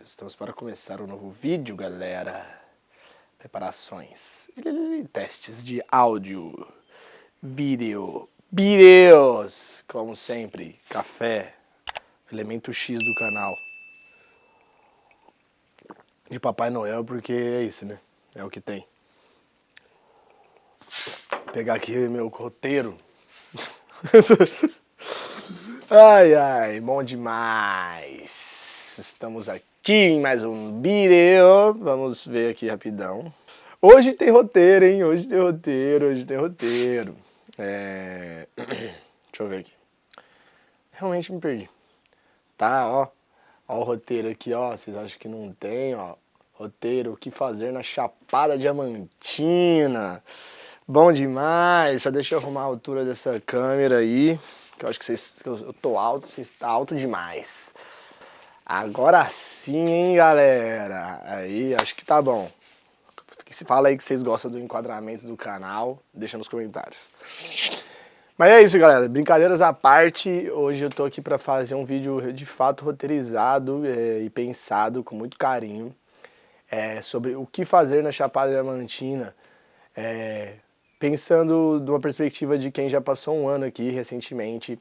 Estamos para começar um novo vídeo, galera. Preparações, testes de áudio, vídeos, como sempre, café, elemento X do canal. De Papai Noel, porque é isso, né? É o que tem. Vou pegar aqui meu roteiro. Ai, bom demais. Estamos aqui em mais um vídeo. Vamos ver aqui rapidão. Hoje tem roteiro, hein? Hoje tem roteiro. Deixa eu ver aqui. Realmente me perdi. Tá, ó. Ó o roteiro aqui, ó. Vocês acham que não tem, ó. Roteiro, o que fazer na Chapada Diamantina. Bom demais. Só deixa eu arrumar a altura dessa câmera aí. Que eu acho que eu tô alto, vocês estão alto demais. Agora sim, hein, galera. Aí, acho que tá bom. Fala aí que vocês gostam do enquadramento do canal, deixa nos comentários. Mas é isso, galera. Brincadeiras à parte, hoje eu tô aqui para fazer um vídeo de fato roteirizado e pensado com muito carinho sobre o que fazer na Chapada Diamantina, pensando de uma perspectiva de quem já passou um ano aqui recentemente,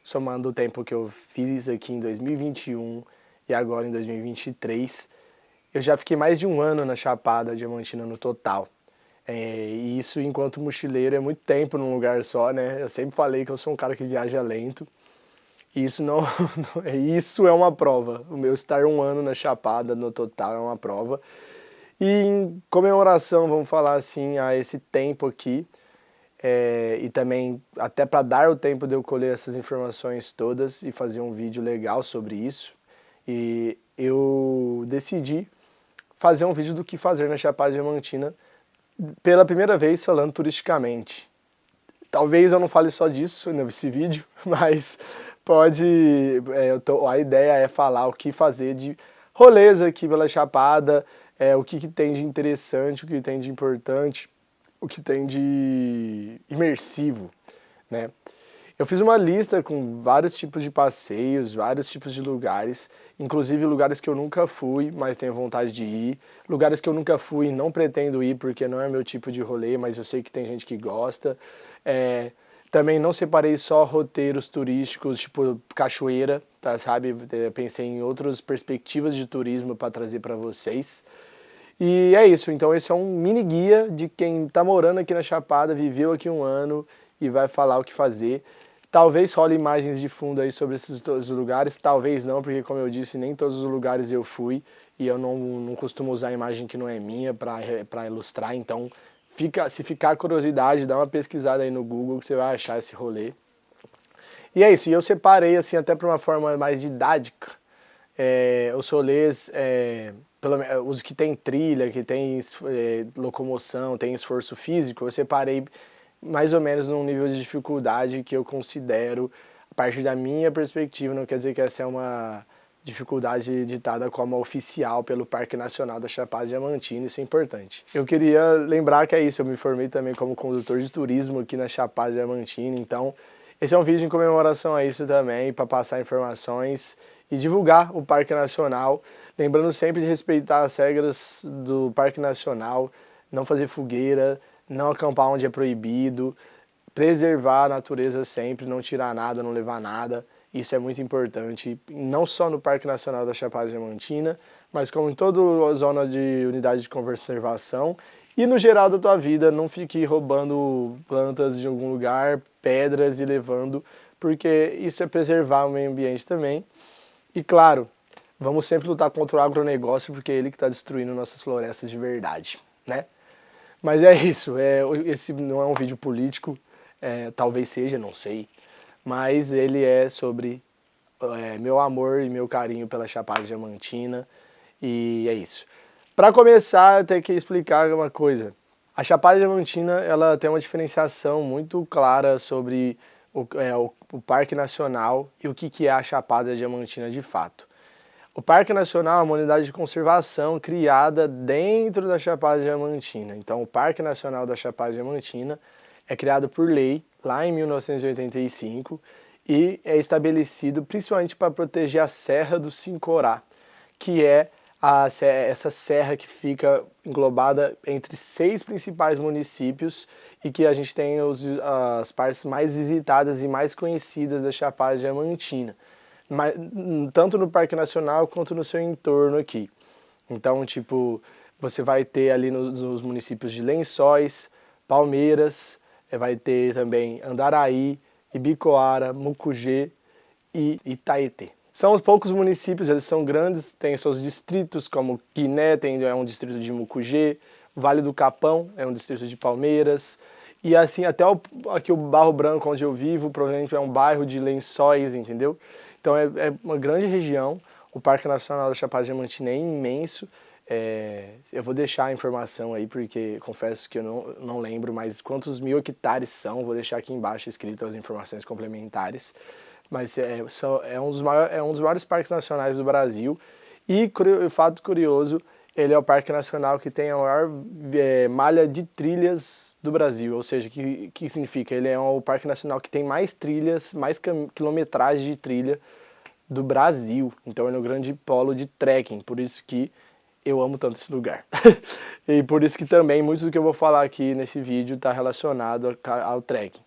somando o tempo que eu fiz aqui em 2021 e agora em 2023. Eu já fiquei mais de um ano na Chapada Diamantina no total. E isso, enquanto mochileiro, é muito tempo num lugar só, né? Eu sempre falei que eu sou um cara que viaja lento. E isso não, isso é uma prova. O meu estar um ano na Chapada no total é uma prova. E em comemoração, vamos falar assim, a esse tempo aqui, e também até para dar o tempo de eu colher essas informações todas e fazer um vídeo legal sobre isso, e eu decidi fazer um vídeo do que fazer na Chapada Diamantina pela primeira vez falando turisticamente. Talvez eu não fale só disso nesse vídeo, mas a ideia é falar o que fazer de rolês aqui pela Chapada, o que tem de interessante, o que tem de importante, o que tem de imersivo, né? Eu fiz uma lista com vários tipos de passeios, vários tipos de lugares, inclusive lugares que eu nunca fui, mas tenho vontade de ir, lugares que eu nunca fui e não pretendo ir porque não é meu tipo de rolê, mas eu sei que tem gente que gosta. Também não separei só roteiros turísticos, tipo cachoeira, tá, sabe? Pensei em outras perspectivas de turismo para trazer para vocês. E é isso, então esse é um mini guia de quem está morando aqui na Chapada, viveu aqui um ano e vai falar o que fazer. Talvez role imagens de fundo aí sobre esses todos os lugares, talvez não, porque como eu disse, nem todos os lugares eu fui e eu não costumo usar imagem que não é minha para ilustrar, então se ficar curiosidade, dá uma pesquisada aí no Google que você vai achar esse rolê. E é isso, e eu separei assim até para uma forma mais didática, os rolês, os que tem trilha, que tem locomoção, tem esforço físico, eu separei mais ou menos num nível de dificuldade que eu considero, a partir da minha perspectiva, não quer dizer que essa é uma dificuldade ditada como oficial pelo Parque Nacional da Chapada Diamantina, isso é importante. Eu queria lembrar que é isso, eu me formei também como condutor de turismo aqui na Chapada Diamantina, então esse é um vídeo em comemoração a isso também, para passar informações e divulgar o Parque Nacional, lembrando sempre de respeitar as regras do Parque Nacional, não fazer fogueira, não acampar onde é proibido, preservar a natureza sempre, não tirar nada, não levar nada, isso é muito importante, não só no Parque Nacional da Chapada Diamantina, mas como em toda a zona de unidade de conservação, e no geral da tua vida, não fique roubando plantas de algum lugar, pedras e levando, porque isso é preservar o meio ambiente também. E claro, vamos sempre lutar contra o agronegócio, porque é ele que está destruindo nossas florestas de verdade, né? Mas é isso, esse não é um vídeo político, talvez seja, não sei, mas ele é sobre meu amor e meu carinho pela Chapada Diamantina, e é isso. Para começar, eu tenho que explicar uma coisa. A Chapada Diamantina, ela tem uma diferenciação muito clara sobre o Parque Nacional e o que é a Chapada Diamantina de fato. O Parque Nacional é uma unidade de conservação criada dentro da Chapada Diamantina. Então, o Parque Nacional da Chapada Diamantina é criado por lei lá em 1985 e é estabelecido principalmente para proteger a Serra do Sincorá, que é essa serra que fica englobada entre 6 principais municípios e que a gente tem as partes mais visitadas e mais conhecidas da Chapada Diamantina, tanto no Parque Nacional quanto no seu entorno aqui. Então, tipo, você vai ter ali nos municípios de Lençóis, Palmeiras, vai ter também Andaraí, Ibicoara, Mucugê e Itaetê. São os poucos municípios, eles são grandes, tem seus distritos, como Guiné é um distrito de Mucugê, Vale do Capão é um distrito de Palmeiras, e assim, até aqui o Barro Branco, onde eu vivo, provavelmente é um bairro de Lençóis, entendeu? Então é uma grande região, o Parque Nacional da Chapada Diamantina é imenso. Eu vou deixar a informação aí, porque confesso que eu não lembro mais quantos 1000 hectares são, vou deixar aqui embaixo escrito as informações complementares. Mas é um dos maiores parques nacionais do Brasil. E, fato curioso, ele é o parque nacional que tem a maior malha de trilhas do Brasil. Ou seja, que significa? Ele é o parque nacional que tem mais trilhas, mais quilometragem de trilha do Brasil. Então ele é um grande polo de trekking, por isso que eu amo tanto esse lugar. E por isso que também muito do que eu vou falar aqui nesse vídeo está relacionado ao trekking.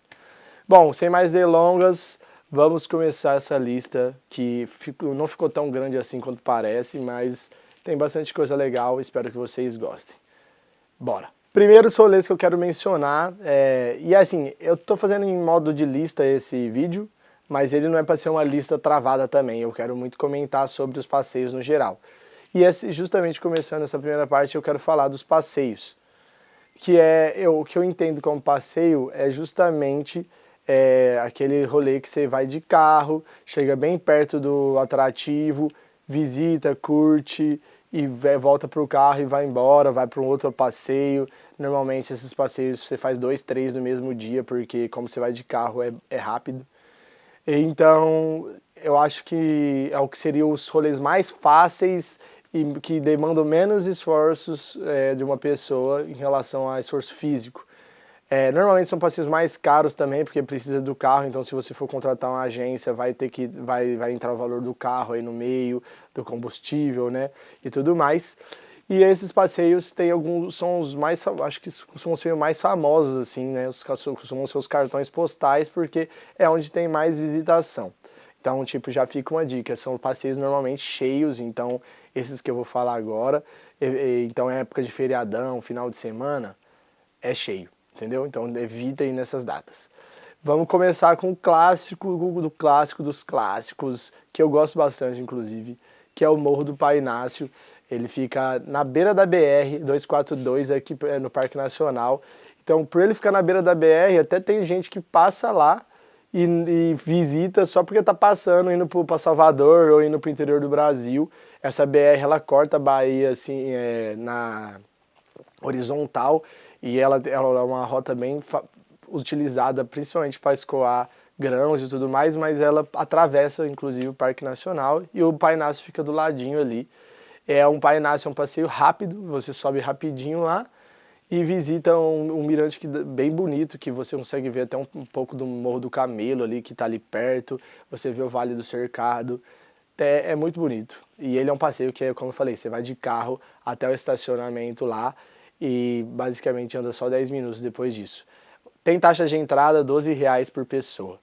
Bom, sem mais delongas, vamos começar essa lista que não ficou tão grande assim quanto parece, mas tem bastante coisa legal, espero que vocês gostem. Bora! Primeiros rolês que eu quero mencionar, e assim, eu tô fazendo em modo de lista esse vídeo, mas ele não é para ser uma lista travada também, eu quero muito comentar sobre os passeios no geral. E justamente começando essa primeira parte eu quero falar dos passeios, o que eu entendo como passeio é justamente aquele rolê que você vai de carro, chega bem perto do atrativo, visita, curte e volta para o carro e vai embora, vai para um outro passeio. Normalmente esses passeios você faz 2, 3 no mesmo dia, porque como você vai de carro é rápido. Então eu acho que é o que seriam os rolês mais fáceis e que demandam menos esforços de uma pessoa em relação a esforço físico. Normalmente são passeios mais caros também, porque precisa do carro, então se você for contratar uma agência, vai entrar o valor do carro aí no meio, do combustível, né, e tudo mais. E esses passeios são os mais, acho que costumam ser mais famosos, assim, né, costumam ser os cartões postais, porque é onde tem mais visitação. Então, tipo, já fica uma dica, são passeios normalmente cheios, então esses que eu vou falar agora, então é época de feriadão, final de semana, é cheio, entendeu? Então evita ir nessas datas. Vamos começar com o clássico dos clássicos, que eu gosto bastante, inclusive, que é o Morro do Pai Inácio. Ele fica na beira da BR-242, aqui no Parque Nacional. Então, por ele ficar na beira da BR, até tem gente que passa lá e visita só porque tá passando, indo para Salvador ou indo para o interior do Brasil. Essa BR, ela corta a Bahia, assim, na horizontal, e ela é uma rota bem utilizada principalmente para escoar grãos e tudo mais, mas ela atravessa inclusive o Parque Nacional e o Pai Inácio fica do ladinho ali. Um Pai Inácio é um passeio rápido, você sobe rapidinho lá e visita um mirante bem bonito, que você consegue ver até um pouco do Morro do Camelo ali, que está ali perto, você vê o Vale do Cercado, é muito bonito. E ele é um passeio que, como eu falei, você vai de carro até o estacionamento lá e basicamente anda só 10 minutos depois disso. Tem taxa de entrada, R$ 12 por pessoa.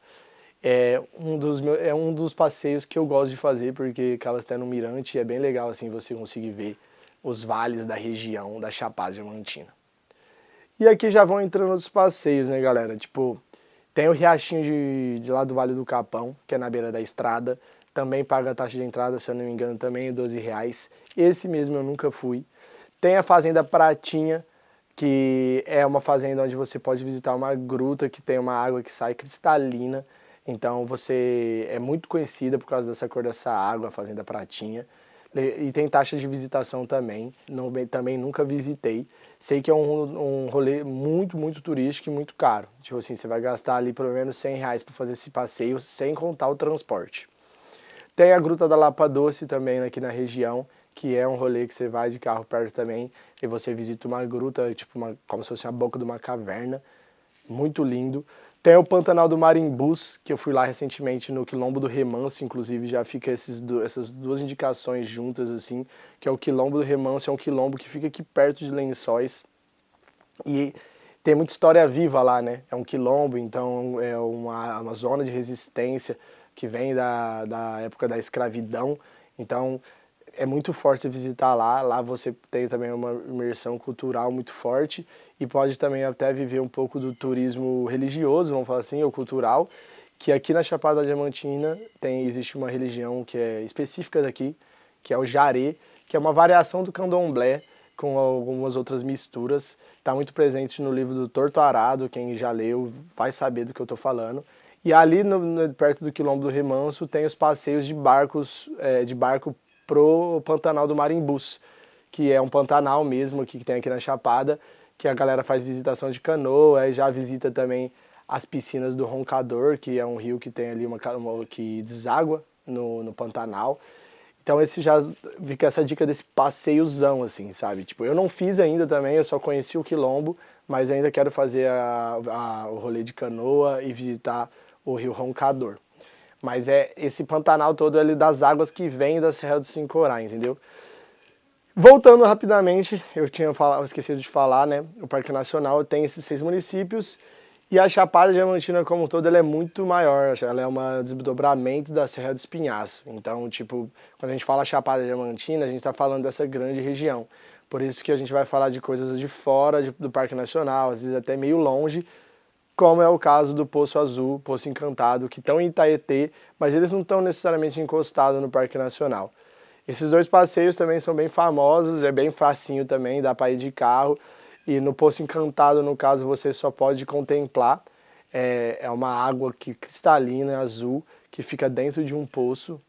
Um dos passeios que eu gosto de fazer, porque Calasté no Mirante é bem legal assim você conseguir ver os vales da região da Chapada Diamantina. E aqui já vão entrando outros passeios, né, galera? Tipo, tem o riachinho de lá do Vale do Capão, que é na beira da estrada. Também paga a taxa de entrada, se eu não me engano, também é R$ 12. Esse mesmo eu nunca fui. Tem a Fazenda Pratinha, que é uma fazenda onde você pode visitar uma gruta que tem uma água que sai cristalina. Então você é muito conhecida por causa dessa cor dessa água, a Fazenda Pratinha. E tem taxa de visitação também, também nunca visitei. Sei que é um rolê muito, muito turístico e muito caro. Tipo assim, você vai gastar ali pelo menos R$ 100 para fazer esse passeio, sem contar o transporte. Tem a Gruta da Lapa Doce também aqui na região, que é um rolê que você vai de carro perto também, e você visita uma gruta, tipo como se fosse a boca de uma caverna, muito lindo. Tem o Pantanal do Marimbus, que eu fui lá recentemente no Quilombo do Remanso, inclusive já fica essas duas indicações juntas, assim, que é o Quilombo do Remanso, é um quilombo que fica aqui perto de Lençóis, e tem muita história viva lá, né? É um quilombo, então é uma zona de resistência que vem da época da escravidão, então é muito forte visitar lá. Lá você tem também uma imersão cultural muito forte e pode também até viver um pouco do turismo religioso, vamos falar assim, ou cultural, que aqui na Chapada Diamantina existe uma religião que é específica daqui, que é o Jaré, que é uma variação do candomblé com algumas outras misturas. Está muito presente no livro do Torto Arado, quem já leu vai saber do que eu estou falando. E ali perto do Quilombo do Remanso tem os passeios de barco pro Pantanal do Marimbus, que é um pantanal mesmo que tem aqui na Chapada, que a galera faz visitação de canoa, e já visita também as piscinas do Roncador, que é um rio que tem ali que deságua no Pantanal. Então fica essa dica desse passeiozão, assim, sabe? Tipo, eu não fiz ainda também, eu só conheci o Quilombo, mas ainda quero fazer o rolê de canoa e visitar o rio Roncador. Mas é esse Pantanal todo ali das águas que vem da Serra do Sincorá, entendeu? Voltando rapidamente, eu esquecido de falar, né? O Parque Nacional tem esses 6 municípios e a Chapada Diamantina como um todo ela é muito maior, ela é um desdobramento da Serra do Espinhaço. Então, tipo, quando a gente fala Chapada Diamantina, a gente está falando dessa grande região. Por isso que a gente vai falar de coisas de fora do Parque Nacional, às vezes até meio longe, como é o caso do Poço Azul, Poço Encantado, que estão em Itaetê, mas eles não estão necessariamente encostados no Parque Nacional. Esses 2 passeios também são bem famosos, é bem facinho também, dá para ir de carro. E no Poço Encantado, no caso, você só pode contemplar. É uma água cristalina, azul, que fica dentro de um poço,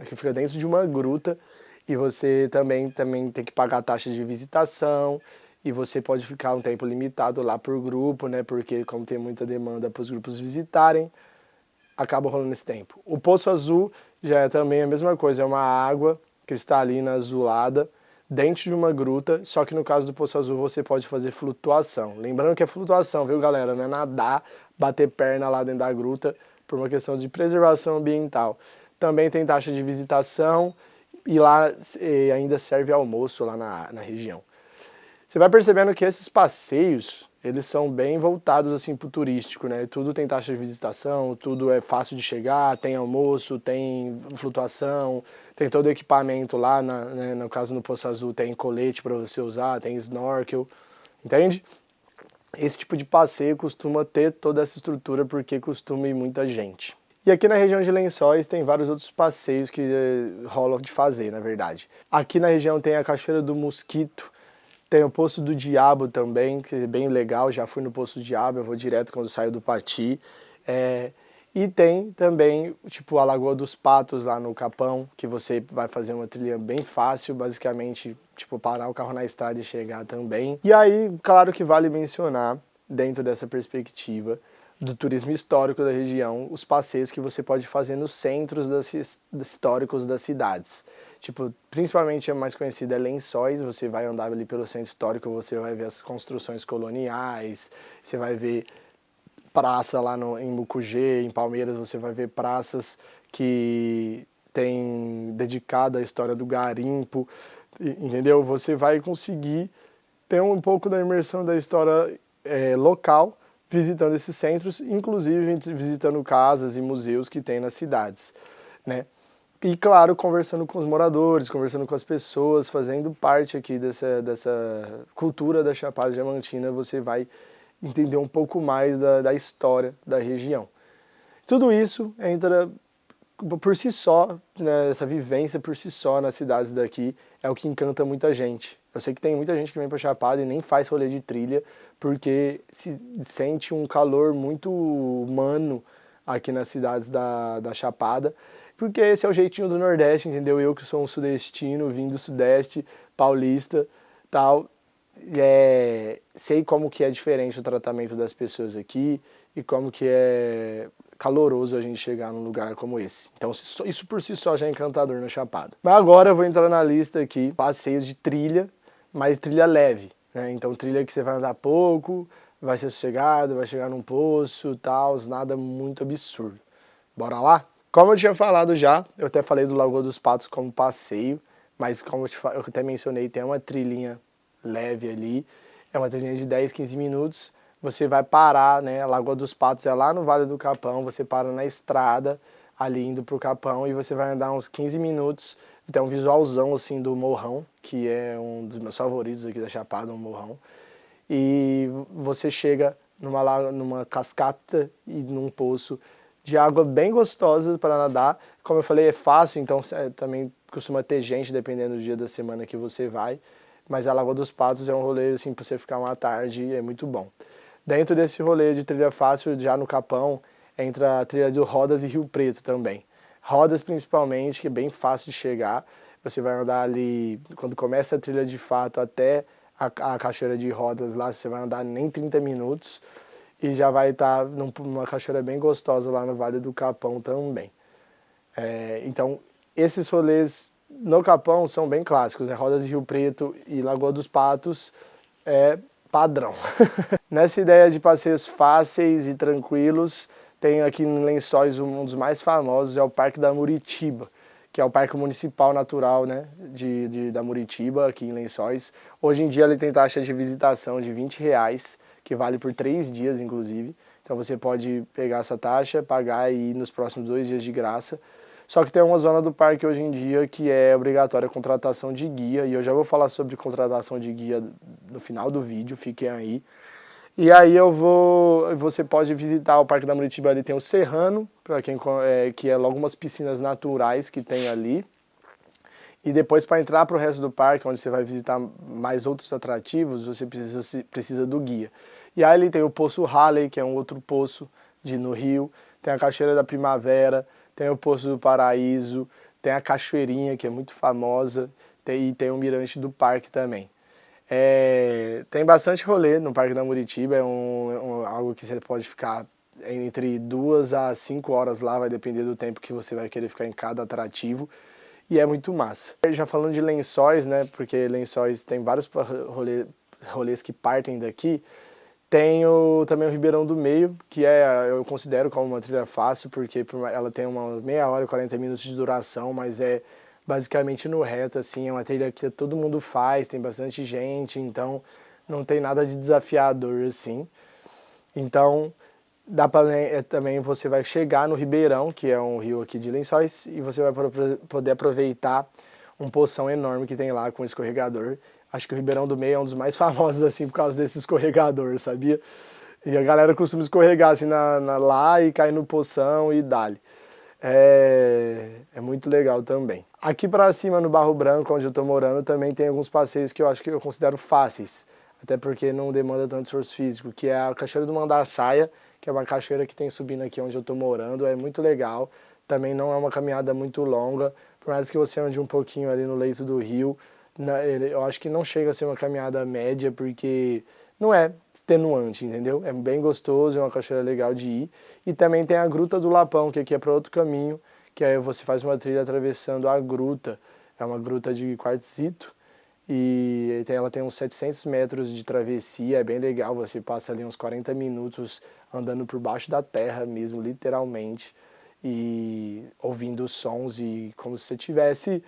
que fica dentro de uma gruta. E você também tem que pagar a taxa de visitação. E você pode ficar um tempo limitado lá por grupo, né? Porque como tem muita demanda para os grupos visitarem, acaba rolando esse tempo. O Poço Azul já é também a mesma coisa, é uma água cristalina azulada dentro de uma gruta, só que no caso do Poço Azul você pode fazer flutuação. Lembrando que é flutuação, viu, galera? Não é nadar, bater perna lá dentro da gruta por uma questão de preservação ambiental. Também tem taxa de visitação e lá ainda serve almoço lá na região. Você vai percebendo que esses passeios, eles são bem voltados assim para o turístico, né? Tudo tem taxa de visitação, tudo é fácil de chegar, tem almoço, tem flutuação, tem todo o equipamento lá, né? No caso no Poço Azul tem colete para você usar, tem snorkel, entende? Esse tipo de passeio costuma ter toda essa estrutura porque costuma ir muita gente. E aqui na região de Lençóis tem vários outros passeios que rolam de fazer, na verdade. Aqui na região tem a Cachoeira do Mosquito, tem o Poço do Diabo também, que é bem legal, já fui no Poço do Diabo, eu vou direto quando saio do Pati. E tem também, tipo, a Lagoa dos Patos lá no Capão, que você vai fazer uma trilha bem fácil, basicamente, tipo, parar o carro na estrada e chegar também. E aí, claro que vale mencionar, dentro dessa perspectiva do turismo histórico da região, os passeios que você pode fazer nos centros históricos das cidades. Tipo, principalmente a mais conhecida é Lençóis, você vai andar ali pelo centro histórico, você vai ver as construções coloniais, você vai ver praça lá em Mucugê, em Palmeiras, você vai ver praças que tem dedicada à história do garimpo, entendeu? Você vai conseguir ter um pouco da imersão da história local, visitando esses centros, inclusive visitando casas e museus que tem nas cidades, né? E claro, conversando com os moradores, conversando com as pessoas, fazendo parte aqui dessa cultura da Chapada Diamantina, você vai entender um pouco mais da história da região. Tudo isso entra por si só, né, essa vivência por si só nas cidades daqui é o que encanta muita gente. Eu sei que tem muita gente que vem para Chapada e nem faz rolê de trilha porque se sente um calor muito humano aqui nas cidades da Chapada, porque esse é o jeitinho do Nordeste, entendeu? Eu que sou um sudestino, vim do Sudeste, paulista, tal, sei como que é diferente o tratamento das pessoas aqui e como que é caloroso a gente chegar num lugar como esse. Então isso por si só já é encantador na Chapada. Mas agora eu vou entrar na lista aqui, passeios de trilha, mas trilha leve, né? Então trilha que você vai andar pouco, vai ser sossegado, vai chegar num poço, tal, nada muito absurdo. Bora lá? Como eu tinha falado já, eu até falei do Lagoa dos Patos como passeio, mas como eu até mencionei, tem uma trilhinha leve ali, é uma trilhinha de 10, 15 minutos, você vai parar, né, a Lagoa dos Patos é lá no Vale do Capão, você para na estrada, ali indo pro Capão, e você vai andar uns 15 minutos, tem um visualzão assim do morrão, que é um dos meus favoritos aqui da Chapada, um morrão, e você chega numa cascata e num poço de água bem gostosa para nadar. Como eu falei, é fácil, então também costuma ter gente dependendo do dia da semana que você vai. Mas a Lagoa dos Patos é um rolê assim para você ficar uma tarde, é muito bom. Dentro desse rolê de trilha fácil, já no Capão, entra a trilha de Rodas e Rio Preto também. Rodas principalmente, que é bem fácil de chegar. Você vai andar ali, quando começa a trilha de fato até a cachoeira de Rodas lá, você vai andar nem 30 minutos e já vai estar numa cachoeira bem gostosa lá no Vale do Capão também. Então, esses rolês no Capão são bem clássicos, né? Rodas de Rio Preto e Lagoa dos Patos é padrão. Nessa ideia de passeios fáceis e tranquilos, tem aqui em Lençóis um dos mais famosos, é o Parque da Muritiba, que é o Parque Municipal Natural, né, da Muritiba, aqui em Lençóis. Hoje em dia ele tem taxa de visitação de R$ 20, que vale por 3 dias, inclusive. Então você pode pegar essa taxa, pagar e ir nos próximos 2 dias de graça. Só que tem uma zona do parque hoje em dia que é obrigatória a contratação de guia, e eu já vou falar sobre contratação de guia no final do vídeo, fiquem aí. E aí você pode visitar o Parque da Muritiba, ali tem o Serrano, para quem que é logo umas piscinas naturais que tem ali. E depois para entrar para o resto do parque, onde você vai visitar mais outros atrativos, você precisa do guia. E aí ali tem o Poço Halley, que é um outro poço no Rio, tem a Cachoeira da Primavera, tem o Poço do Paraíso, tem a Cachoeirinha, que é muito famosa, e tem o Mirante do Parque também. Tem bastante rolê no Parque da Muritiba, é algo que você pode ficar entre 2 a 5 horas lá, vai depender do tempo que você vai querer ficar em cada atrativo, e é muito massa. Já falando de Lençóis, né, porque Lençóis tem vários rolês que partem daqui, tem também o Ribeirão do Meio, que eu considero como uma trilha fácil, porque ela tem uma meia hora e 40 minutos de duração, mas é basicamente no reto, assim, é uma trilha que todo mundo faz, tem bastante gente, então não tem nada de desafiador, assim. Então, dá para também você vai chegar no Ribeirão, que é um rio aqui de Lençóis, e você vai poder aproveitar um poção enorme que tem lá com escorregador. Acho que o Ribeirão do Meio é um dos mais famosos, assim, por causa desse escorregador, sabia? E a galera costuma escorregar, assim, lá e cair no poção e dali. É muito legal também. Aqui pra cima, no Barro Branco, onde eu tô morando, também tem alguns passeios que eu acho que eu considero fáceis. Até porque não demanda tanto esforço físico, que é a Cachoeira do Mandaçaia, que é uma cachoeira que tem subindo aqui onde eu tô morando, é muito legal. Também não é uma caminhada muito longa, por mais que você ande um pouquinho ali no leito do rio, eu acho que não chega a ser uma caminhada média, porque não é extenuante, entendeu? É bem gostoso, é uma cachoeira legal de ir. E também tem a Gruta do Lapão, que aqui é para outro caminho, que aí você faz uma trilha atravessando a gruta. É uma gruta de quartzito e ela tem uns 700 metros de travessia, é bem legal, você passa ali uns 40 minutos andando por baixo da terra mesmo, literalmente, e ouvindo sons e como se você estivesse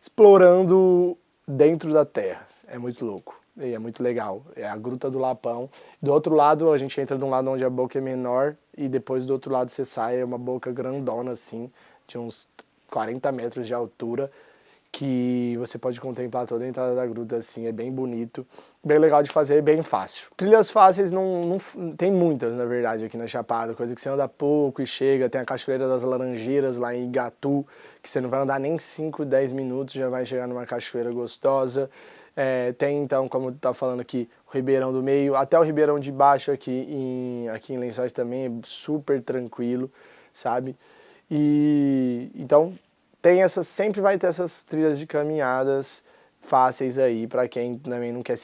explorando dentro da terra. É muito louco. E é muito legal. É a Gruta do Lapão. Do outro lado, a gente entra de um lado onde a boca é menor e depois do outro lado você sai, é uma boca grandona assim, de uns 40 metros de altura, que você pode contemplar toda a entrada da gruta assim, é bem bonito, bem legal de fazer e bem fácil. Trilhas fáceis não tem muitas, na verdade, aqui na Chapada, coisa que você anda pouco e chega, tem a Cachoeira das Laranjeiras lá em Igatu, que você não vai andar nem 5, 10 minutos, já vai chegar numa cachoeira gostosa. Tem então, como tá falando aqui, o Ribeirão do Meio, até o Ribeirão de Baixo aqui em Lençóis também é super tranquilo, sabe? E então sempre vai ter essas trilhas de caminhadas fáceis aí para quem também não quer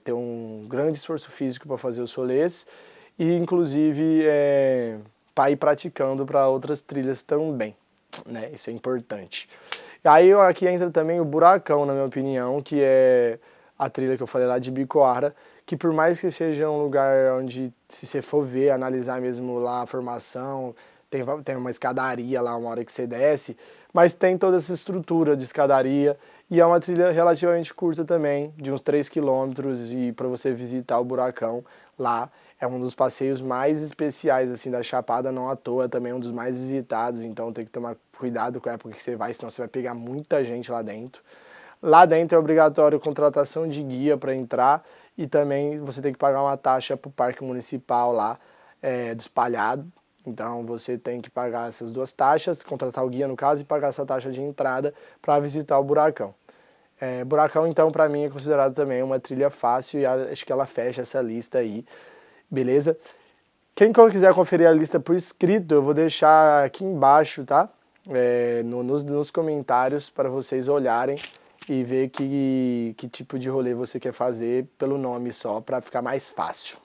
ter um grande esforço físico para fazer os rolês e inclusive para ir praticando para outras trilhas também, né? Isso é importante. Aí aqui entra também o Buracão, na minha opinião, que é a trilha que eu falei lá de Bicoara, que por mais que seja um lugar onde, se você for ver, analisar mesmo lá a formação, tem uma escadaria lá uma hora que você desce, mas tem toda essa estrutura de escadaria e é uma trilha relativamente curta também, de uns 3 quilômetros, e para você visitar o Buracão lá, é um dos passeios mais especiais assim da Chapada, não à toa, também um dos mais visitados, então tem que tomar cuidado com a época que você vai, senão você vai pegar muita gente lá dentro. Lá dentro é obrigatório contratação de guia para entrar e também você tem que pagar uma taxa para o parque municipal lá do Espalhado. Então você tem que pagar essas duas taxas, contratar o guia no caso e pagar essa taxa de entrada para visitar o Buracão. Buracão então para mim é considerado também uma trilha fácil e acho que ela fecha essa lista aí, beleza? Quem quiser conferir a lista por escrito, eu vou deixar aqui embaixo, tá? Nos comentários para vocês olharem e ver que tipo de rolê você quer fazer pelo nome só, para ficar mais fácil.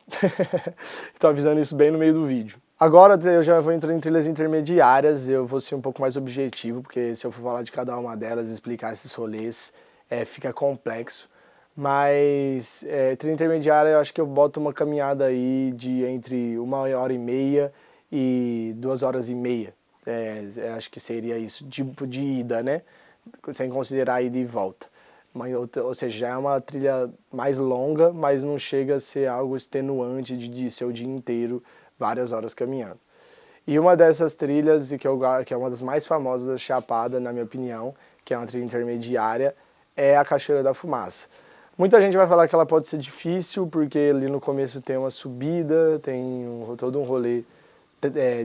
Estou avisando isso bem no meio do vídeo. Agora eu já vou entrar em trilhas intermediárias, eu vou ser um pouco mais objetivo, porque se eu for falar de cada uma delas e explicar esses rolês, fica complexo. Mas trilha intermediária eu acho que eu boto uma caminhada aí de entre 1h30 e 2h30. Acho que seria isso, tipo de ida, né? Sem considerar a ida e volta. Ou seja, já é uma trilha mais longa, mas não chega a ser algo extenuante de ser o dia inteiro, várias horas caminhando. E uma dessas trilhas, que é uma das mais famosas da Chapada, na minha opinião, que é uma trilha intermediária, é a Cachoeira da Fumaça. Muita gente vai falar que ela pode ser difícil, porque ali no começo tem uma subida, tem todo um rolê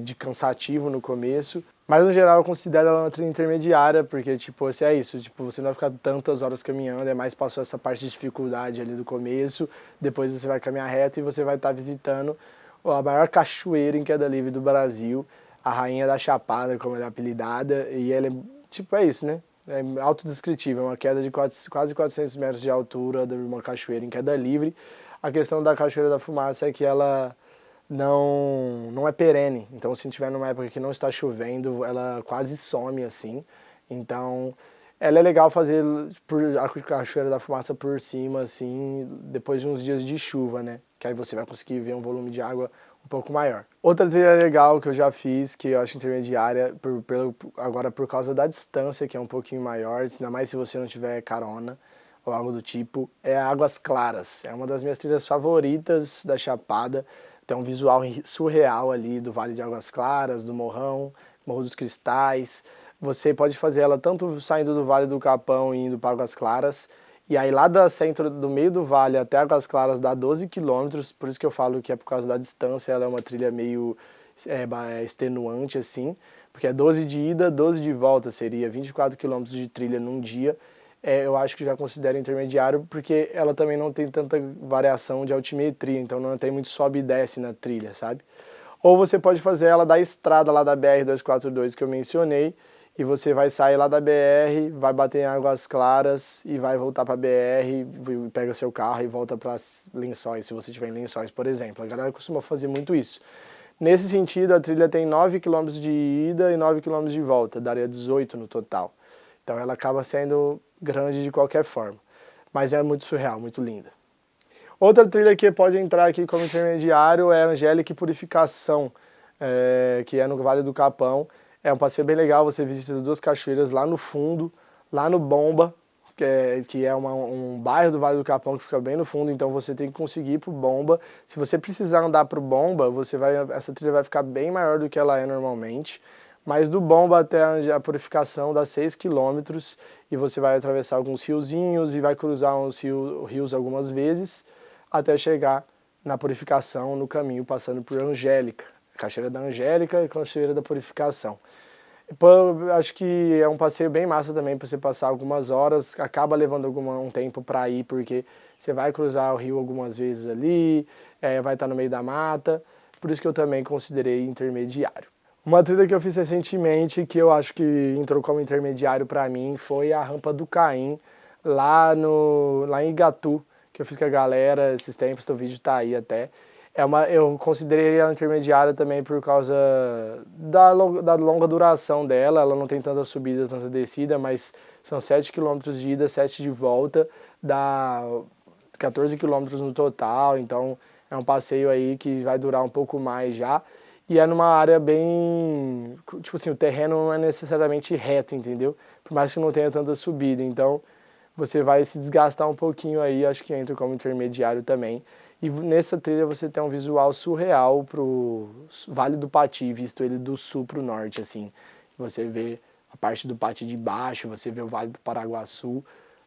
de cansativo no começo, mas no geral eu considero ela uma trilha intermediária, porque tipo, é isso, tipo, você não vai ficar tantas horas caminhando, mais passou essa parte de dificuldade ali do começo, depois você vai caminhar reto e você vai estar visitando a maior cachoeira em queda livre do Brasil, a Rainha da Chapada, como ela é apelidada, e ela é isso, né? É autodescritível, uma queda de quase 400 metros de altura de uma cachoeira em queda livre. A questão da Cachoeira da Fumaça é que ela não é perene, então se tiver numa época que não está chovendo, ela quase some assim. Então ela é legal fazer a Cachoeira da Fumaça por cima, assim, depois de uns dias de chuva, né? Que aí você vai conseguir ver um volume de água um pouco maior. Outra trilha legal que eu já fiz, que eu acho intermediária, agora por causa da distância, que é um pouquinho maior, ainda mais se você não tiver carona ou algo do tipo, é Águas Claras. É uma das minhas trilhas favoritas da Chapada. Tem um visual surreal ali do Vale de Águas Claras, do Morrão, Morro dos Cristais. Você pode fazer ela tanto saindo do Vale do Capão e indo para Águas Claras, e aí lá do meio do vale até Águas Claras dá 12 quilômetros, por isso que eu falo que é por causa da distância, ela é uma trilha meio extenuante assim, porque é 12 de ida, 12 de volta, seria 24 quilômetros de trilha num dia. Eu acho que já considero intermediário, porque ela também não tem tanta variação de altimetria, então não tem muito sobe e desce na trilha, sabe? Ou você pode fazer ela da estrada lá da BR-242 que eu mencionei, e você vai sair lá da BR, vai bater em Águas Claras e vai voltar para a BR, pega o seu carro e volta para Lençóis, se você tiver em Lençóis, por exemplo. A galera costuma fazer muito isso. Nesse sentido, a trilha tem 9 km de ida e 9 km de volta, daria 18 no total. Então ela acaba sendo grande de qualquer forma, mas é muito surreal, muito linda. Outra trilha que pode entrar aqui como intermediário é Angélica e Purificação, que é no Vale do Capão. É um passeio bem legal, você visita as duas cachoeiras lá no fundo, lá no Bomba, que é um bairro do Vale do Capão que fica bem no fundo, então você tem que conseguir ir pro Bomba. Se você precisar andar pro Bomba, essa trilha vai ficar bem maior do que ela é normalmente, mas do Bomba até a Purificação dá 6 quilômetros e você vai atravessar alguns riozinhos e vai cruzar os rios algumas vezes até chegar na Purificação no caminho, passando por Angélica. Cachoeira da Angélica e Cachoeira da Purificação. Acho que é um passeio bem massa também para você passar algumas horas, acaba levando um tempo para ir, porque você vai cruzar o rio algumas vezes ali, vai estar no meio da mata, por isso que eu também considerei intermediário. Uma trilha que eu fiz recentemente, que eu acho que entrou como intermediário para mim, foi a Rampa do Caim, lá em Igatu, que eu fiz com a galera esses tempos, o vídeo tá aí até. Eu considerei ela intermediária também por causa da longa duração dela. Ela não tem tanta subida, tanta descida, mas são 7 km de ida, 7 de volta. Dá 14 quilômetros no total, então é um passeio aí que vai durar um pouco mais já. E é numa área bem, tipo assim, o terreno não é necessariamente reto, entendeu? Por mais que não tenha tanta subida, então você vai se desgastar um pouquinho aí, acho que entra como intermediário também. E nessa trilha você tem um visual surreal pro Vale do Pati, visto ele do sul pro norte, assim. Você vê a parte do Pati de baixo, você vê o Vale do Paraguaçu.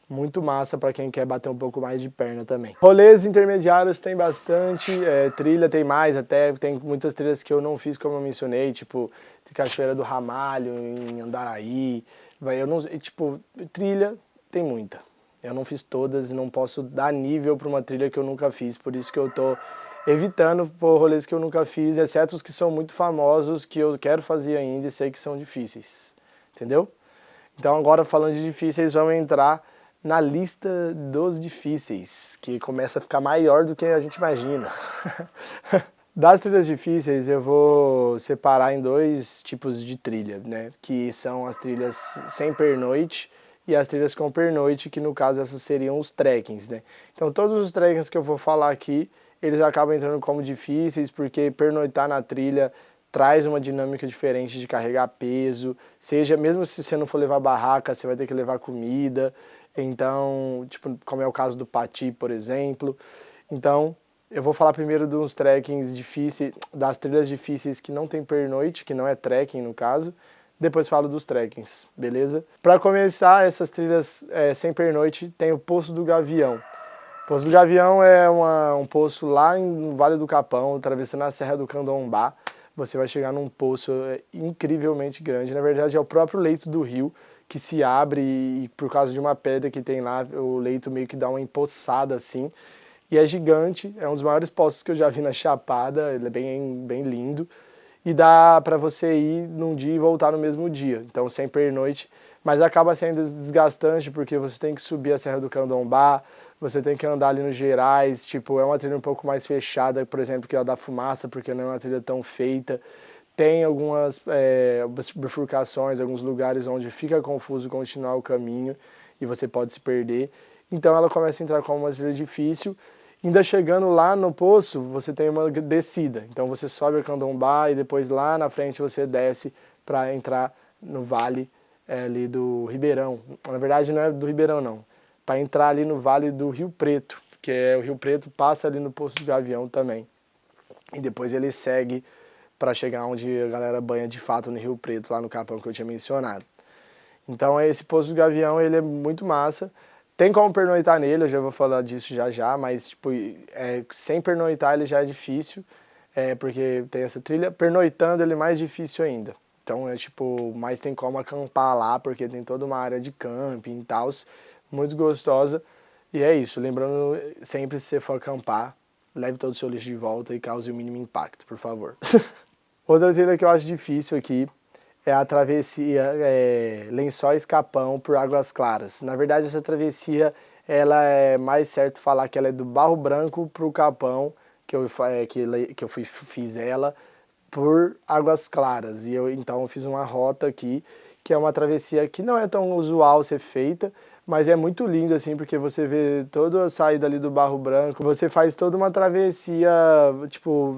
Muito massa para quem quer bater um pouco mais de perna também. Rolês intermediários tem bastante, trilha tem mais até, tem muitas trilhas que eu não fiz como eu mencionei, tipo Cachoeira do Ramalho, em Andaraí, eu não, tipo, trilha tem muita. Eu não fiz todas e não posso dar nível para uma trilha que eu nunca fiz, por isso que eu tô evitando por rolês que eu nunca fiz, exceto os que são muito famosos, que eu quero fazer ainda e sei que são difíceis, entendeu? Então agora falando de difíceis, vamos entrar na lista dos difíceis, que começa a ficar maior do que a gente imagina. Das trilhas difíceis, eu vou separar em dois tipos de trilha, né? Que são as trilhas sem pernoite e as trilhas com pernoite, que no caso essas seriam os trekkings, né? Então todos os trekkings que eu vou falar aqui, eles acabam entrando como difíceis, porque pernoitar na trilha traz uma dinâmica diferente de carregar peso, seja, mesmo se você não for levar barraca, você vai ter que levar comida, então, tipo, como é o caso do Pati, por exemplo. Então, eu vou falar primeiro dos trekkings difíceis, das trilhas difíceis que não tem pernoite, que não é trekking no caso. Depois falo dos trekkings, beleza? Para começar, essas trilhas sem pernoite, tem o Poço do Gavião. O Poço do Gavião é um poço lá no Vale do Capão, atravessando a Serra do Candombá. Você vai chegar num poço incrivelmente grande. Na verdade, é o próprio leito do rio que se abre e por causa de uma pedra que tem lá, o leito meio que dá uma empoçada assim. E é gigante, é um dos maiores poços que eu já vi na Chapada, ele é bem lindo. E dá para você ir num dia e voltar no mesmo dia, então sem pernoite. Mas acaba sendo desgastante porque você tem que subir a Serra do Candombá, você tem que andar ali nos Gerais, tipo, é uma trilha um pouco mais fechada, por exemplo, que a da Fumaça, porque não é uma trilha tão feita. Tem algumas bifurcações, alguns lugares onde fica confuso continuar o caminho e você pode se perder. Então ela começa a entrar como uma trilha difícil. Ainda chegando lá no poço, você tem uma descida. Então você sobe o Candombá e depois lá na frente você desce para entrar no vale ali do Ribeirão. Na verdade não é do Ribeirão não. Para entrar ali no vale do Rio Preto, que é o Rio Preto passa ali no Poço do Gavião também. E depois ele segue para chegar onde a galera banha de fato no Rio Preto, lá no Capão que eu tinha mencionado. Então esse Poço do Gavião ele é muito massa. Tem como pernoitar nele, eu já vou falar disso já, mas tipo, sem pernoitar ele já é difícil, porque tem essa trilha. Pernoitando ele é mais difícil ainda. Então mas tem como acampar lá, porque tem toda uma área de camping e tal, muito gostosa. E é isso, lembrando sempre, se você for acampar, leve todo o seu lixo de volta e cause o mínimo impacto, por favor. Outra trilha que eu acho difícil aqui é a travessia Lençóis Capão por Águas Claras. Na verdade, essa travessia, ela é mais certo falar que ela é do Barro Branco para o Capão, que eu fiz ela por Águas Claras. Então eu fiz uma rota aqui, que é uma travessia que não é tão usual ser feita, mas é muito lindo assim, porque você vê toda a saída ali do Barro Branco, você faz toda uma travessia, tipo,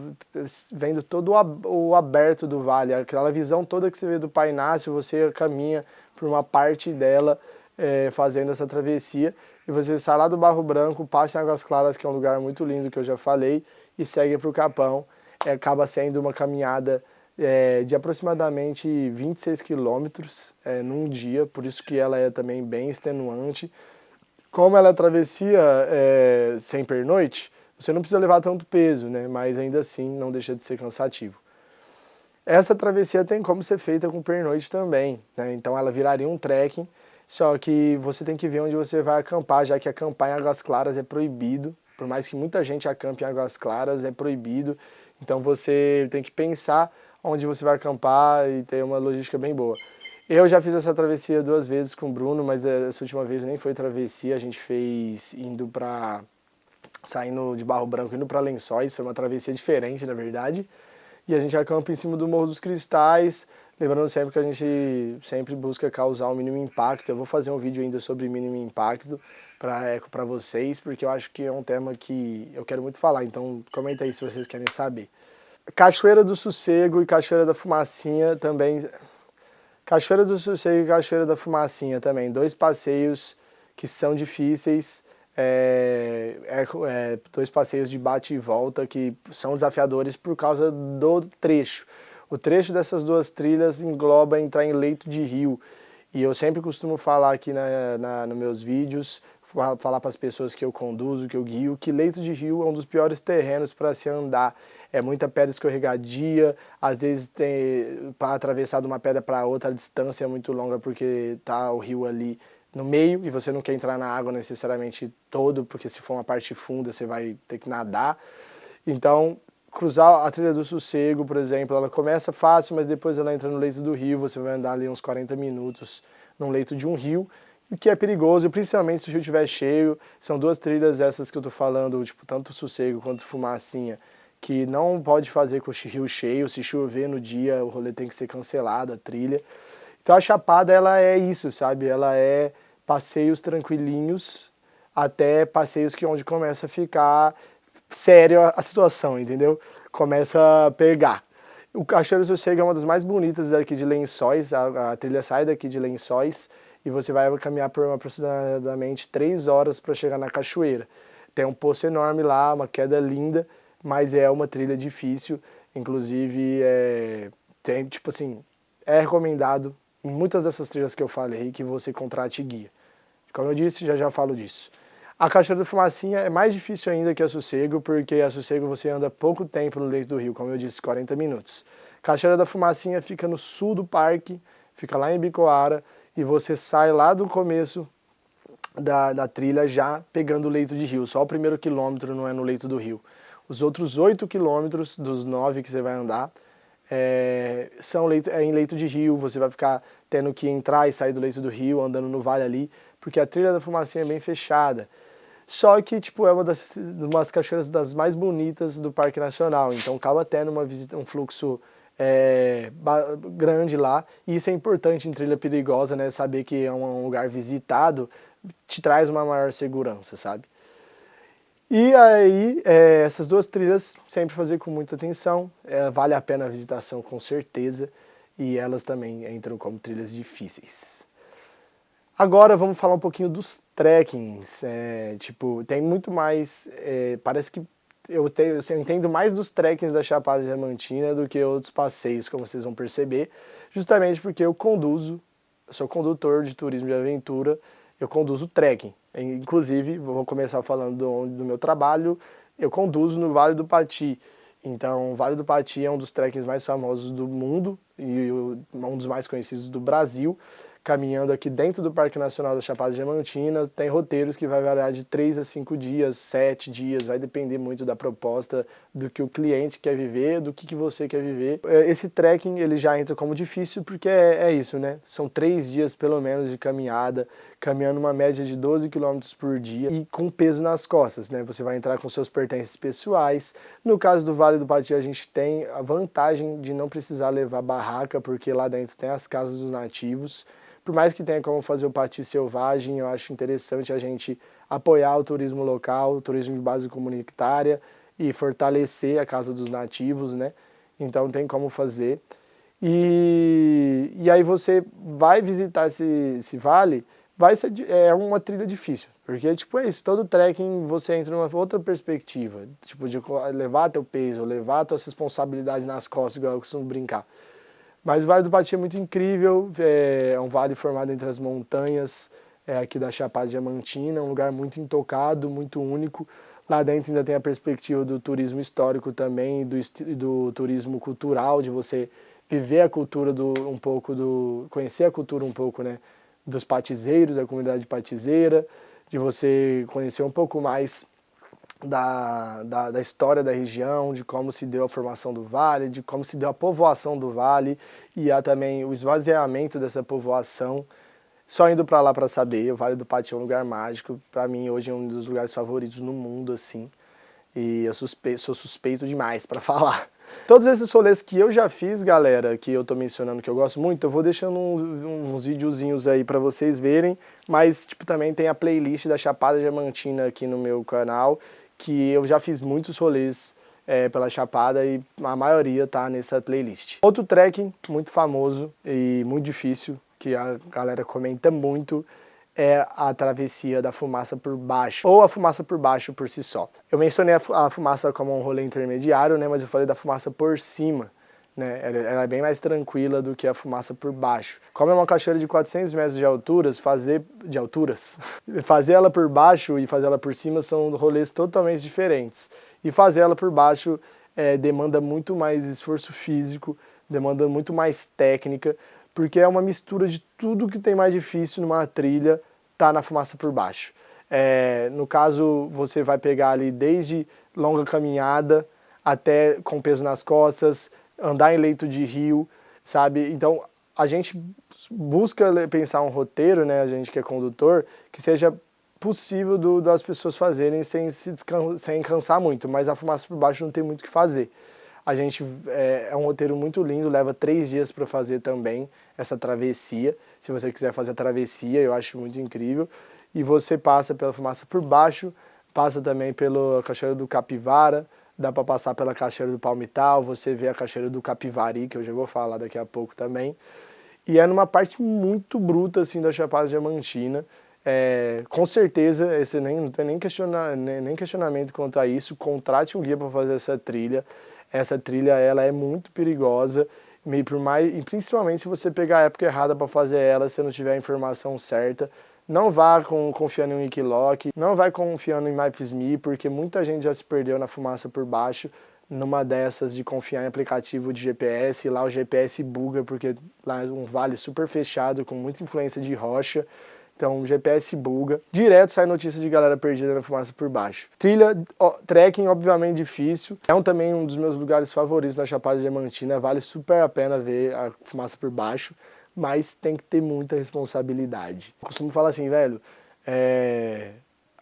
vendo todo o aberto do vale, aquela visão toda que você vê do Pai Inácio, você caminha por uma parte dela fazendo essa travessia, e você sai lá do Barro Branco, passa em Águas Claras, que é um lugar muito lindo que eu já falei, e segue para o Capão. Acaba sendo uma caminhada de aproximadamente 26 quilômetros num dia, por isso que ela é também bem extenuante. Como ela é travessia sem pernoite, você não precisa levar tanto peso, né? Mas ainda assim não deixa de ser cansativo. Essa travessia tem como ser feita com pernoite também, né? Então ela viraria um trekking, só que você tem que ver onde você vai acampar, já que acampar em Águas Claras é proibido, por mais que muita gente acampe em Águas Claras, é proibido, então você tem que pensar onde você vai acampar e ter uma logística bem boa. Eu já fiz essa travessia 2 vezes com o Bruno, mas essa última vez nem foi travessia, a gente fez saindo de Barro Branco, indo para Lençóis, foi uma travessia diferente na verdade, e a gente acampa em cima do Morro dos Cristais. Lembrando sempre que a gente sempre busca causar o mínimo impacto. Eu vou fazer um vídeo ainda sobre mínimo impacto para vocês, porque eu acho que é um tema que eu quero muito falar, então comenta aí se vocês querem saber. Cachoeira do Sossego e Cachoeira da Fumacinha também. Cachoeira do Sossego e Cachoeira da Fumacinha também, dois passeios que são difíceis, dois passeios de bate e volta que são desafiadores por causa do trecho. O trecho dessas duas trilhas engloba entrar em leito de rio, e eu sempre costumo falar aqui nos meus vídeos, falar para as pessoas que eu conduzo, que eu guio, que leito de rio é um dos piores terrenos para se andar. É muita pedra escorregadia, às vezes para atravessar de uma pedra para outra a distância é muito longa porque tá o rio ali no meio e você não quer entrar na água necessariamente todo, porque se for uma parte funda você vai ter que nadar. Então, cruzar a Trilha do Sossego, por exemplo, ela começa fácil, mas depois ela entra no leito do rio, você vai andar ali uns 40 minutos no leito de um rio, o que é perigoso, principalmente se o rio estiver cheio. São duas trilhas essas que eu tô falando, tipo, tanto o Sossego quanto o Fumacinha, que não pode fazer com o rio cheio. Se chover no dia, o rolê tem que ser cancelado, a trilha. Então a Chapada, ela é isso, sabe? Ela é passeios tranquilinhos até passeios que onde começa a ficar sério a situação, entendeu? Começa a pegar. O Cachoeiro do Sossego é uma das mais bonitas daqui de Lençóis, a trilha sai daqui de Lençóis e você vai caminhar por aproximadamente 3 horas para chegar na cachoeira. Tem um poço enorme lá, uma queda linda, mas é uma trilha difícil, inclusive tem, tipo assim, é recomendado em muitas dessas trilhas que eu falei que você contrate guia. Como eu disse, já falo disso. A Cachoeira da Fumacinha é mais difícil ainda que a Sossego, porque a Sossego você anda pouco tempo no leito do rio, como eu disse, 40 minutos. Cachoeira da Fumacinha fica no sul do parque, fica lá em Bicoara, e você sai lá do começo da trilha já pegando o leito de rio. Só o primeiro quilômetro não é no leito do rio. Os outros 8 quilômetros dos 9 que você vai andar são em leito de rio. Você vai ficar tendo que entrar e sair do leito do rio, andando no vale ali, porque a Trilha da Fumacinha é bem fechada. Só que, tipo, é umas cachoeiras das mais bonitas do Parque Nacional, então acaba tendo um fluxo grande lá, e isso é importante em trilha perigosa, né? Saber que é um lugar visitado te traz uma maior segurança, sabe? E aí, essas duas trilhas, sempre fazer com muita atenção, vale a pena a visitação com certeza, e elas também entram como trilhas difíceis. Agora vamos falar um pouquinho dos trekkings. Tipo, tem muito mais. Parece que eu entendo mais dos trekkings da Chapada Diamantina do que outros passeios, como vocês vão perceber, justamente porque eu sou condutor de turismo de aventura, eu conduzo trekking. Inclusive, vou começar falando do meu trabalho, eu conduzo no Vale do Pati. Então, o Vale do Pati é um dos trekkings mais famosos do mundo e um dos mais conhecidos do Brasil. Caminhando aqui dentro do Parque Nacional da Chapada Diamantina, tem roteiros que vai variar de 3 a 5 dias, 7 dias, vai depender muito da proposta, do que o cliente quer viver, do que você quer viver. Esse trekking ele já entra como difícil porque é isso, né? São 3 dias pelo menos de caminhada, caminhando uma média de 12 quilômetros por dia e com peso nas costas, né? Você vai entrar com seus pertences pessoais. No caso do Vale do Pati, a gente tem a vantagem de não precisar levar barraca, porque lá dentro tem as casas dos nativos. Por mais que tenha como fazer o Pati selvagem, eu acho interessante a gente apoiar o turismo local, o turismo de base comunitária e fortalecer a Casa dos Nativos, né? Então tem como fazer. E aí você vai visitar esse vale, é uma trilha difícil, porque tipo é isso, todo trekking você entra numa outra perspectiva, tipo de levar teu peso, levar tuas responsabilidades nas costas, igual eu costumo brincar. Mas o Vale do Pati é muito incrível, é um vale formado entre as montanhas aqui da Chapada Diamantina, um lugar muito intocado, muito único. Lá dentro ainda tem a perspectiva do turismo histórico também, do turismo cultural, de você viver a cultura conhecer a cultura um pouco, né, dos patizeiros, da comunidade patizeira, de você conhecer um pouco mais da história da região, de como se deu a formação do vale, de como se deu a povoação do vale e há também o esvaziamento dessa povoação. Só indo para lá para saber. O Vale do Pati é um lugar mágico, para mim hoje é um dos lugares favoritos no mundo, assim, e eu sou suspeito demais para falar. Todos esses rolês que eu já fiz, galera, que eu tô mencionando que eu gosto muito, eu vou deixando uns videozinhos aí pra vocês verem, mas tipo também tem a playlist da Chapada Diamantina aqui no meu canal, que eu já fiz muitos rolês pela Chapada e a maioria tá nessa playlist. Outro trekking muito famoso e muito difícil, que a galera comenta muito, é a travessia da Fumaça por Baixo, ou a Fumaça por Baixo por si só. Eu mencionei a Fumaça como um rolê intermediário, né, mas eu falei da Fumaça por cima, né, ela é bem mais tranquila do que a Fumaça por Baixo. Como é uma cachoeira de 400 metros de alturas, fazer ela por baixo e fazer ela por cima são rolês totalmente diferentes. E fazer ela por baixo demanda muito mais esforço físico, demanda muito mais técnica, porque é uma mistura de tudo que tem mais difícil numa trilha, tá na Fumaça por Baixo. No caso, você vai pegar ali desde longa caminhada até com peso nas costas, andar em leito de rio, sabe? Então, a gente busca pensar um roteiro, né, a gente que é condutor, que seja possível das pessoas fazerem sem cansar muito, mas a Fumaça por Baixo não tem muito o que fazer. A gente é um roteiro muito lindo, leva 3 dias para fazer também essa travessia. Se você quiser fazer a travessia, eu acho muito incrível. E você passa pela Fumaça por Baixo, passa também pela Cachoeira do Capivara, dá para passar pela Cachoeira do Palmital, você vê a Cachoeira do Capivari, que eu já vou falar daqui a pouco também. E é numa parte muito bruta assim da Chapada Diamantina. Com certeza, esse não tem nem questionamento quanto a isso. Contrate um guia para fazer essa trilha. Essa trilha ela é muito perigosa, e principalmente se você pegar a época errada para fazer ela, se não tiver a informação certa. Não vá confiando em Wikiloc, não vai confiando em Maps.me, porque muita gente já se perdeu na Fumaça por Baixo, numa dessas de confiar em aplicativo de GPS, e lá o GPS buga, porque lá é um vale super fechado, com muita influência de rocha. Então o GPS buga, direto sai notícia de galera perdida na Fumaça por Baixo. Trekking obviamente difícil, também um dos meus lugares favoritos na Chapada Diamantina, vale super a pena ver a Fumaça por Baixo, mas tem que ter muita responsabilidade. Eu costumo falar assim, velho,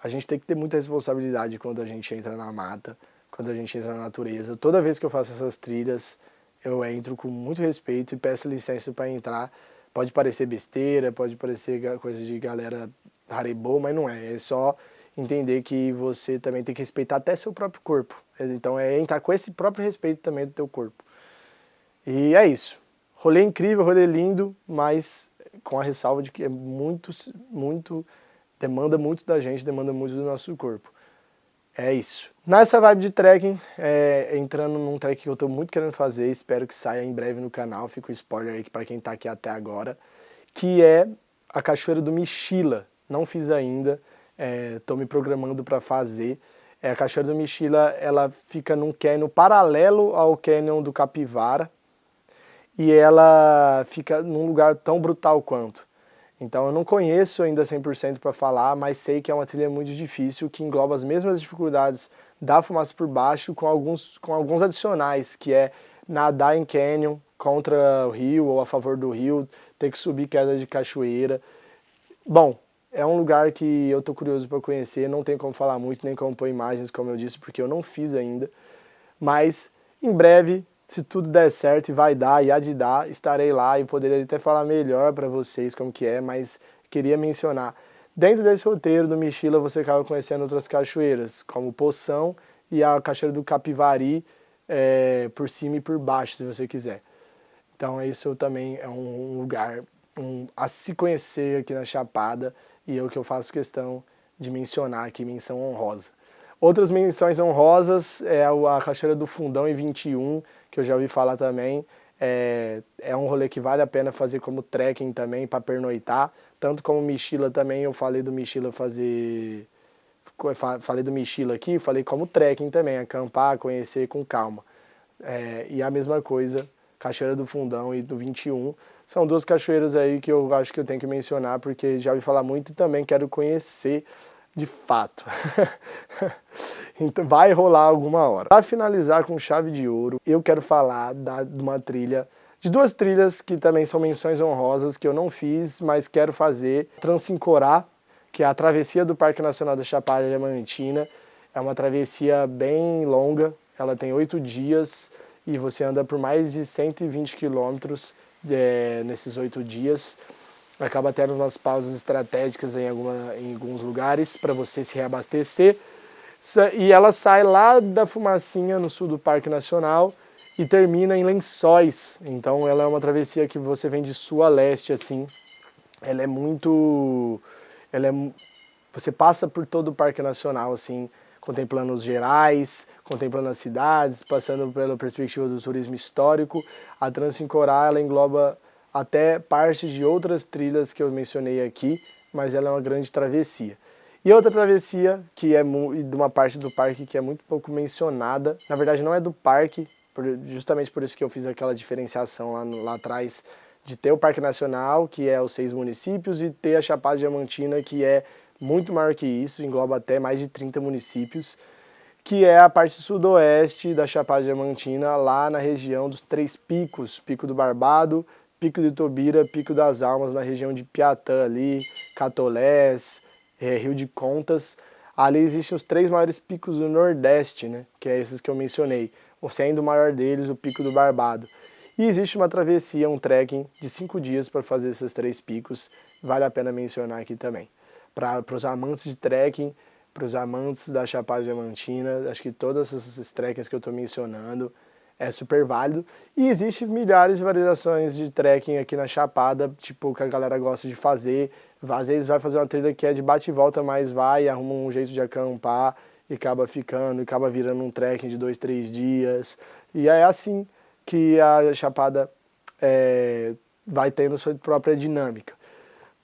a gente tem que ter muita responsabilidade quando a gente entra na mata, quando a gente entra na natureza. Toda vez que eu faço essas trilhas, eu entro com muito respeito e peço licença para entrar. Pode parecer besteira, pode parecer coisa de galera haribo, mas não é. É só entender que você também tem que respeitar até seu próprio corpo. Então é entrar com esse próprio respeito também do teu corpo. E é isso. Rolê incrível, rolê lindo, mas com a ressalva de que é demanda muito da gente, demanda muito do nosso corpo. É isso. Nessa vibe de trekking, entrando num trek que eu tô muito querendo fazer, espero que saia em breve no canal, fica o spoiler aí para quem tá aqui até agora, que é a Cachoeira do Mixila. Não fiz ainda, tô me programando para fazer. A Cachoeira do Mixila, ela fica num cânion paralelo ao cânion do Capivara, e ela fica num lugar tão brutal quanto. Então eu não conheço ainda 100% para falar, mas sei que é uma trilha muito difícil, que engloba as mesmas dificuldades da Fumaça por Baixo, com alguns adicionais, que é nadar em canyon contra o rio ou a favor do rio, ter que subir queda de cachoeira. Bom, é um lugar que eu tô curioso para conhecer, não tem como falar muito, nem como pôr imagens, como eu disse, porque eu não fiz ainda. Mas em breve, se tudo der certo e vai dar, e há de dar, estarei lá e poderia até falar melhor para vocês como que é, mas queria mencionar. Dentro desse roteiro do Mixila você acaba conhecendo outras cachoeiras, como Poção e a Cachoeira do Capivari, por cima e por baixo, se você quiser. Então isso também é um lugar a se conhecer aqui na Chapada, e é o que eu faço questão de mencionar aqui, menção honrosa. Outras menções honrosas é a Cachoeira do Fundão em 21, que eu já ouvi falar também. É um rolê que vale a pena fazer como trekking também, para pernoitar. Tanto como Mixila também, eu falei do Mixila falei do Mixila aqui, falei como trekking também, acampar, conhecer com calma. E a mesma coisa, Cachoeira do Fundão e do 21. São duas cachoeiras aí que eu acho que eu tenho que mencionar, porque já ouvi falar muito e também quero conhecer de fato. Então vai rolar alguma hora. Para finalizar com chave de ouro, eu quero falar de duas trilhas que também são menções honrosas, que eu não fiz, mas quero fazer. Transincorá, que é a travessia do Parque Nacional da Chapada Diamantina. É uma travessia bem longa, ela tem 8 dias e você anda por mais de 120 quilômetros nesses 8 dias. Acaba tendo umas pausas estratégicas em alguns lugares para você se reabastecer. E ela sai lá da Fumacinha, no sul do Parque Nacional, e termina em Lençóis. Então ela é uma travessia que você vem de sul a leste, assim. Ela é muito... Você passa por todo o Parque Nacional, assim, contemplando os gerais, contemplando as cidades, passando pela perspectiva do turismo histórico. A Transincorá, ela engloba até parte de outras trilhas que eu mencionei aqui, mas ela é uma grande travessia. E outra travessia, que é de uma parte do parque que é muito pouco mencionada, na verdade não é do parque, justamente por isso que eu fiz aquela diferenciação lá atrás, de ter o Parque Nacional, que é os 6 municípios, e ter a Chapada Diamantina, que é muito maior que isso, engloba até mais de 30 municípios, que é a parte sudoeste da Chapada Diamantina, lá na região dos 3 picos, Pico do Barbado, Pico do Itobira, Pico das Almas, na região de Piatã ali, Catolés, Rio de Contas. Ali existem os 3 maiores picos do Nordeste, né, que é esses que eu mencionei, sendo o maior deles o Pico do Barbado. E existe uma travessia, um trekking de 5 dias para fazer esses 3 picos, vale a pena mencionar aqui também. Para os amantes de trekking, para os amantes da Chapada Diamantina, acho que todos esses trekkings que eu estou mencionando é super válido. E existem milhares de variações de trekking aqui na Chapada, tipo, que a galera gosta de fazer. Às vezes vai fazer uma trilha que é de bate e volta, mas vai, arruma um jeito de acampar e acaba ficando, e acaba virando um trekking de 2, 3 dias. E é assim que a Chapada vai tendo sua própria dinâmica.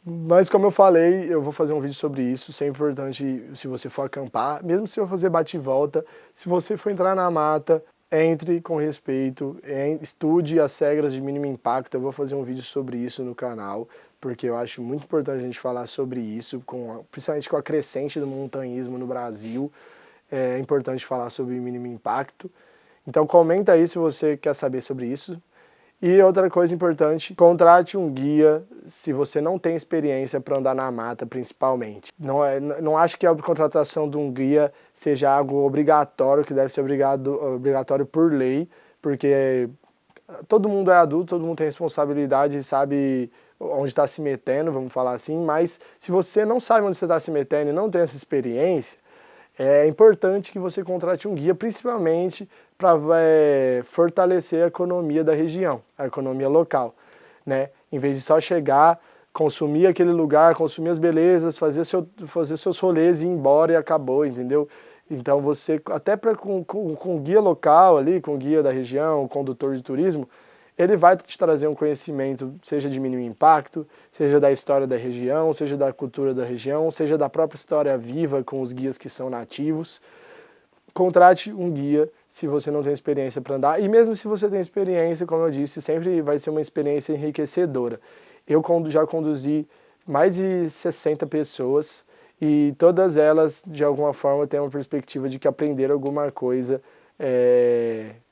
Mas como eu falei, eu vou fazer um vídeo sobre isso, sempre importante se você for acampar, mesmo se for fazer bate e volta, se você for entrar na mata, entre com respeito, estude as regras de mínimo impacto, eu vou fazer um vídeo sobre isso no canal, porque eu acho muito importante a gente falar sobre isso, principalmente com a crescente do montanhismo no Brasil, é importante falar sobre mínimo impacto. Então comenta aí se você quer saber sobre isso. E outra coisa importante, contrate um guia se você não tem experiência para andar na mata, principalmente. Não acho que a contratação de um guia seja algo obrigatório, que deve ser obrigatório por lei, porque todo mundo é adulto, todo mundo tem responsabilidade e sabe onde está se metendo, vamos falar assim, mas se você não sabe onde você está se metendo e não tem essa experiência, é importante que você contrate um guia, principalmente para fortalecer a economia da região, a economia local, né? Em vez de só chegar, consumir aquele lugar, consumir as belezas, fazer seus rolês e ir embora e acabou, entendeu? Então você, até com guia local ali, com guia da região, condutor de turismo, ele vai te trazer um conhecimento, seja de mínimo impacto, seja da história da região, seja da cultura da região, seja da própria história viva com os guias que são nativos. Contrate um guia se você não tem experiência para andar, e mesmo se você tem experiência, como eu disse, sempre vai ser uma experiência enriquecedora. Eu já conduzi mais de 60 pessoas e todas elas, de alguma forma, têm uma perspectiva de que aprenderam alguma coisa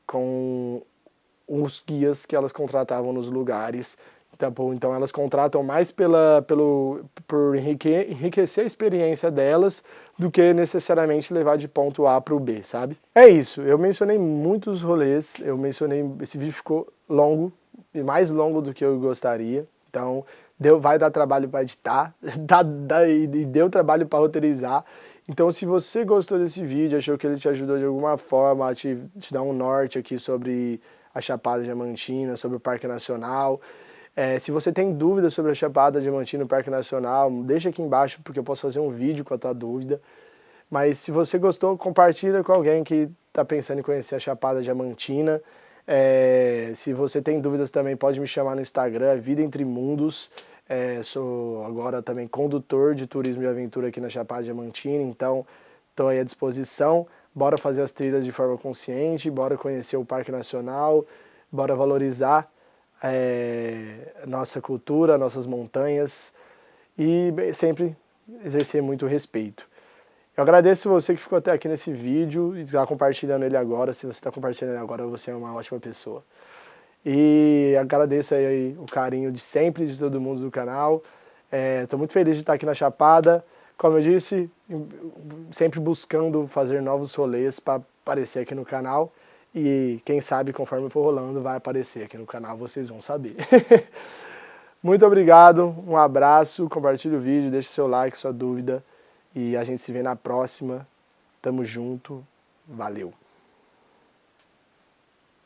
com os guias que elas contratavam nos lugares. Então elas contratam mais por enriquecer a experiência delas do que necessariamente levar de ponto A para o B, sabe? É isso, eu mencionei muitos rolês, esse vídeo ficou longo, e mais longo do que eu gostaria, então vai dar trabalho para editar, e deu trabalho para roteirizar. Então se você gostou desse vídeo, achou que ele te ajudou de alguma forma a te dar um norte aqui sobre a Chapada Diamantina, sobre o Parque Nacional. Se você tem dúvidas sobre a Chapada Diamantina e o Parque Nacional, deixa aqui embaixo porque eu posso fazer um vídeo com a tua dúvida. Mas se você gostou, compartilha com alguém que está pensando em conhecer a Chapada Diamantina. Se você tem dúvidas também, pode me chamar no Instagram, Vida Entre Mundos. Sou agora também condutor de turismo e aventura aqui na Chapada Diamantina, então estou aí à disposição. Bora fazer as trilhas de forma consciente, bora conhecer o Parque Nacional, bora valorizar nossa cultura, nossas montanhas e sempre exercer muito respeito. Eu agradeço você que ficou até aqui nesse vídeo e está compartilhando ele agora. Se você está compartilhando ele agora, você é uma ótima pessoa. E agradeço aí o carinho de sempre de todo mundo do canal. Estou muito feliz de estar aqui na Chapada. Como eu disse, sempre buscando fazer novos rolês para aparecer aqui no canal. e quem sabe, conforme for rolando, vai aparecer aqui no canal, vocês vão saber. Muito obrigado, um abraço, compartilhe o vídeo, deixe seu like, sua dúvida, e a gente se vê na próxima. Tamo junto, valeu!